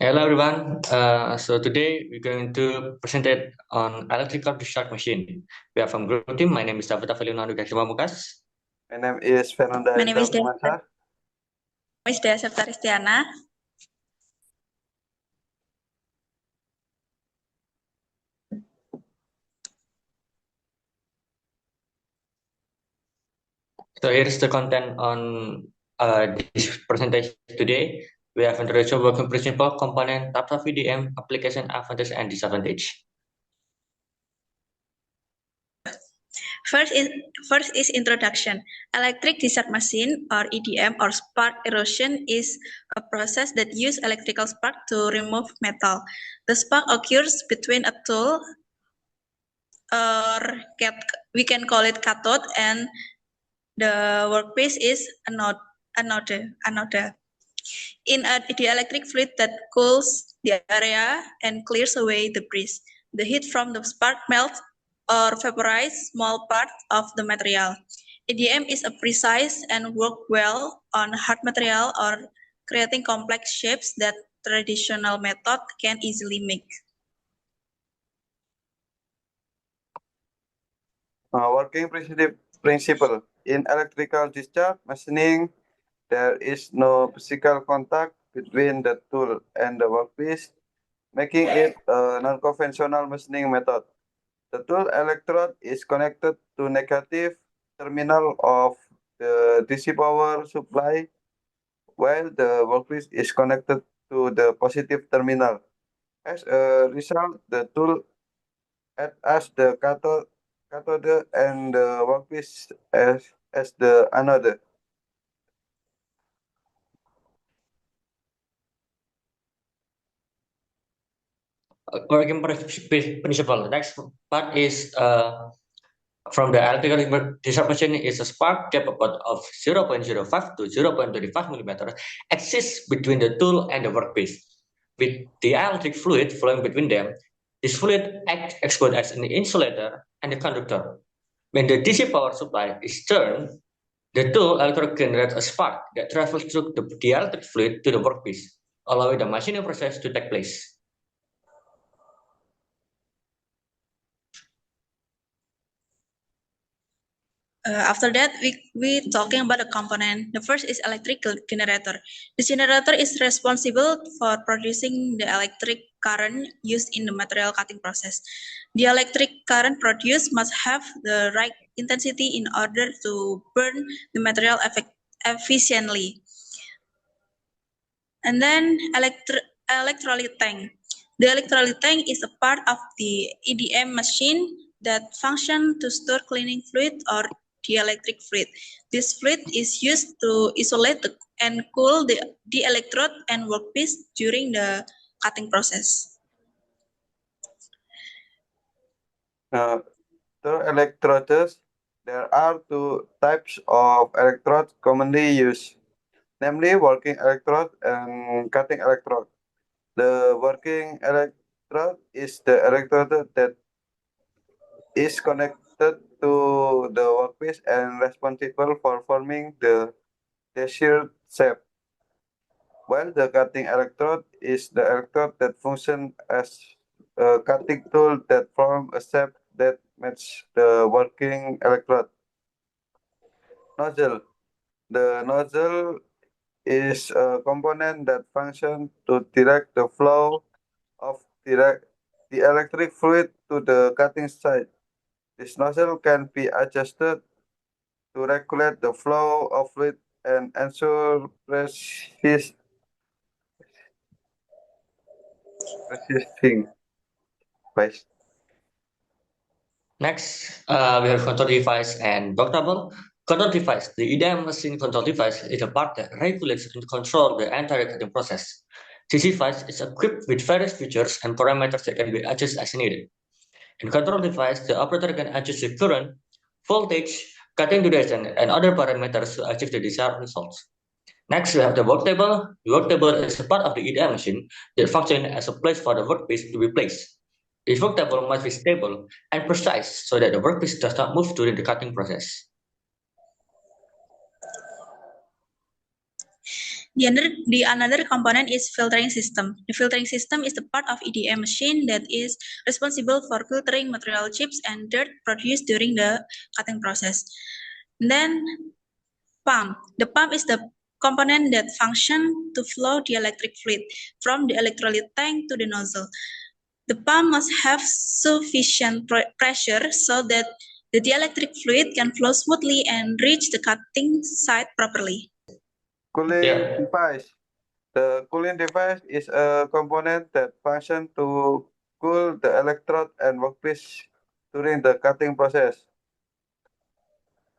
Hello everyone. So today we're going to present it on electrical discharge machine. We are from group team. My name is David Avelino Mukas. My name is Fernanda My name is Masa. Dea Septaristiana. So here's the content on this presentation today. We have introduction working principle, component, types of VDM, application advantage and disadvantage. First is introduction. Electric discharge machine or EDM or spark erosion is a process that uses electrical spark to remove metal. The spark occurs between a tool, or we can call it cathode, and the workpiece is anode. In a dielectric fluid that cools the area and clears away debris. The heat from the spark melts or vaporizes small parts of the material. EDM is a precise and work well on hard material or creating complex shapes that traditional method can easily make. Working principle. In electrical discharge machining, there is no physical contact between the tool and the workpiece, making it a non-conventional machining method. The tool electrode is connected to negative terminal of the DC power supply, while the workpiece is connected to the positive terminal. As a result, the tool acts as the cathode and the workpiece as the anode. Working principle. The next part is from the electrical discharge machine is a spark capable of 0.05 to 0.25 millimeters exists between the tool and the workpiece. With the electric fluid flowing between them, this fluid acts both as an insulator and a conductor. When the DC power supply is turned, the tool electrode generates a spark that travels through the electric fluid to the workpiece, allowing the machining process to take place. After that, we talking about the component. The first is electrical generator. The generator is responsible for producing the electric current used in the material cutting process. The electric current produced must have the right intensity in order to burn the material efficiently. And then electrolyte tank. The electrolyte tank is a part of the EDM machine that function to store cleaning fluid or dielectric fluid. This fluid is used to isolate and cool the electrode and workpiece during the cutting process. The electrodes, there are two types of electrodes commonly used, namely working electrode and cutting electrode. The working electrode is the electrode that is connected to the workpiece and responsible for forming the desired shape, while the cutting electrode is the electrode that functions as a cutting tool that forms a shape that matches the working electrode. Nozzle. The nozzle is a component that functions to direct the flow of the electric fluid to the cutting site. This nozzle can be adjusted to regulate the flow of fluid and ensure persisting. Bye. Next, we have control device and block table. Control device. The EDM machine control device is a part that regulates and controls the entire cutting process. This device is equipped with various features and parameters that can be adjusted as needed. In control device, the operator can adjust the current, voltage, cutting duration, and other parameters to achieve the desired results. Next, we have the work table. The work table is a part of the EDM machine that functions as a place for the workpiece to be placed. This work table must be stable and precise so that the workpiece does not move during the cutting process. The another component is filtering system. The filtering system is the part of EDM machine that is responsible for filtering material chips and dirt produced during the cutting process. And then pump. The pump is the component that function to flow the electric fluid from the electrolyte tank to the nozzle. The pump must have sufficient pressure so that the dielectric fluid can flow smoothly and reach the cutting site properly. Cooling device. The cooling device is a component that functions to cool the electrode and workpiece during the cutting process.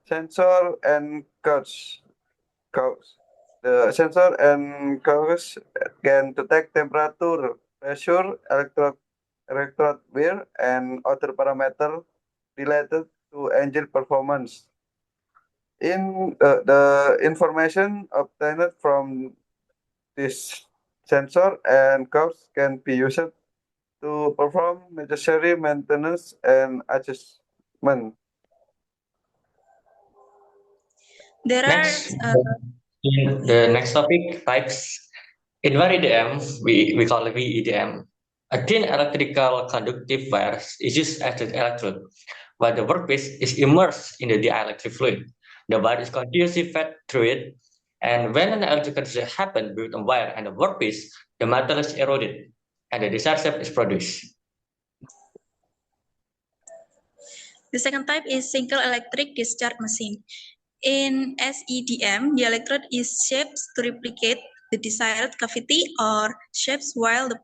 Sensor and curves. The sensor and curves can detect temperature, pressure, electrode wear, and other parameters related to engine performance. The information obtained from this sensor and curves can be used to perform necessary maintenance and adjustment. Next, the next topic, types. In VEDM, we call it VEDM. A thin electrical conductive wire is used as an electrode, while the workpiece is immersed in the dielectric fluid. The wire is continuously fed through it, and when an electrical discharge happens between the wire and the workpiece, the metal is eroded, and the desired shape is produced. The second type is single electric discharge machine. In SEDM, the electrode is shaped to replicate the desired cavity or shapes while the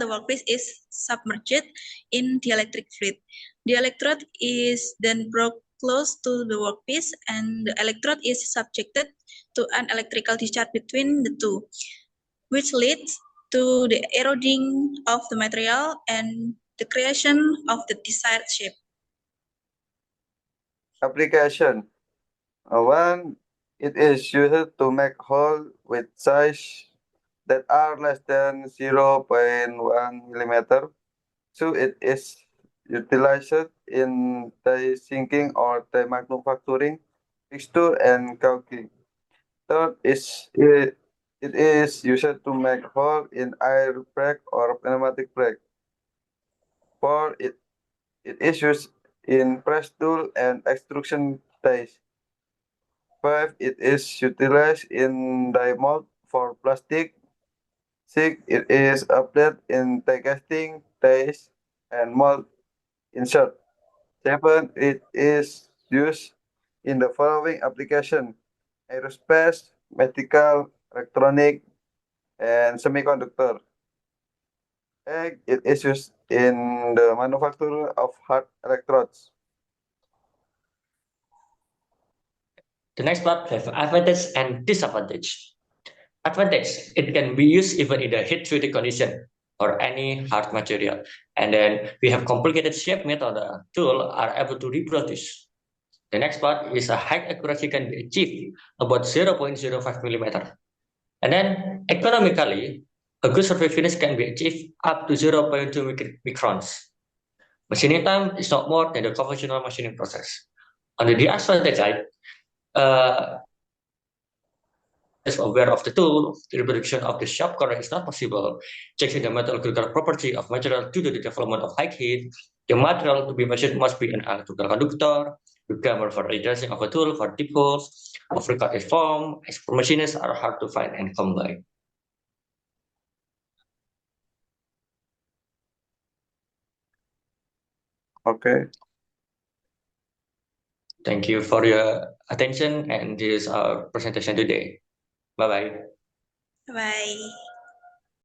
workpiece is submerged in dielectric fluid. The electrode is then brought close to the workpiece and the electrode is subjected to an electrical discharge between the two, which leads to the eroding of the material and the creation of the desired shape. Application. One, it is used to make holes with size that are less than 0.1 millimeter. So it is utilized in die sinking or die manufacturing, fixture and caulking. Third is it is used to make hole in air brake or pneumatic brake. Fourth, it is used in press tool and extrusion dies. 5. It is utilized in die mold for plastic. 6. It is applied in die casting, dies, and mold insert. 7. It is used in the following application: aerospace, medical, electronic, and semiconductor. 8. It is used in the manufacture of hard electrodes. The next part have advantage and disadvantage. Advantage, it can be used even in the heat-treated condition or any hard material. And then we have complicated shape method tool are able to reproduce. The next part is a high accuracy can be achieved about 0.05 millimeter. And then economically, a good surface finish can be achieved up to 0.2 microns. Machining time is not more than the conventional machining process. On the disadvantage side, is aware of the tool, the reproduction of the sharp corner is not possible. Checking the metallurgical property of material due to the development of high heat, the material to be measured must be an electrical conductor. The grammar for adjusting of a tool for deep holes of recorded form, expert machinists are hard to find and come by. Okay. Thank you for your attention, and this is our presentation today. Bye-bye. Bye.